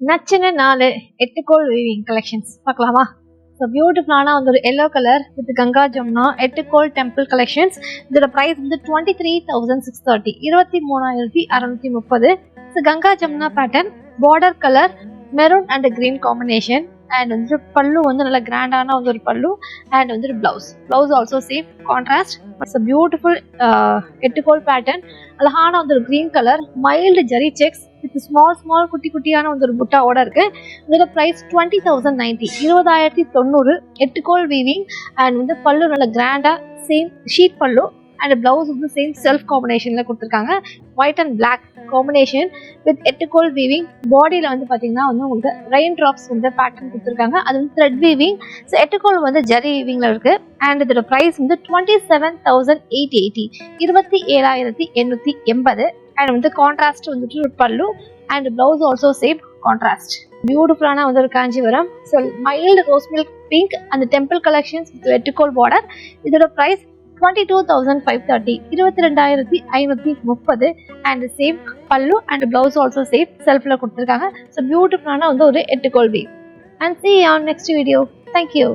நச்சுன்னு 4 எட்டுக்கோள் weaving collections பார்க்கலாமா? ஸோ பியூட்டிஃபுல்லான வந்து ஒரு yellow colour with Ganga Jamna எட்டுக்கோள் டெம்பிள் கலெக்ஷன்ஸ். இதோட ப்ரைஸ் வந்து 23,630, 23,630. So Ganga Jamna pattern, border colour maroon and green combination. And வந்து பல்லு வந்து நல்ல கிராண்டான வந்து ஒரு பல்லு. அண்ட் வந்து blouse also same contrast. It's a beautiful எட்டுக்கோள் பேட்டர்ன். அழகான வந்து ஒரு green colour mild zari checks with small குட்டி குட்டியான வந்து ஒரு புட்டாவோட இருக்கு. இதோட பிரைஸ் 20,090, 20,090. எட்டுக்கோள் வீவிங் அண்ட் வந்து பல்லு நல்ல கிராண்டா same sheet pallu. And blouse வந்து சேம் செல்ஃப் காம்பினேஷன்ல கொடுத்துருக்காங்க. White and black combination with எட்டுக்கோள் வீவிங். பாடியில வந்து பாத்தீங்கன்னா வந்து உங்களுக்கு ரெயின் டிராப்ஸ் வந்து பேட்டர்ன் கொடுத்துருக்காங்க. அது வந்து த்ரெட் வீவிங். ஸோ எட்டுக்கோள் வந்து ஜரி வீவிங்ல இருக்கு. அண்ட் இதோட பிரைஸ் வந்து 27,880, 27,880. அண்ட் வந்து கான்ட்ராஸ்ட் வந்துட்டு ஒரு pallu. And blouse also same contrast. பியூட்டிஃபுல்லான வந்து ஒரு Kanchipuram mild rose milk pink அந்த டெம்பிள் கலெக்ஷன்ஸ் வித் எட்டுக்கோள் பார்டர். இதோட price 22,530, 22,530. And same pallu and blouse also same செல்ஃப்ல கொடுத்துருக்காங்க. ஸோ பியூட்டிஃபுல்லான வந்து ஒரு எட்டுக்கோள் weave. And see you on next video. Thank you.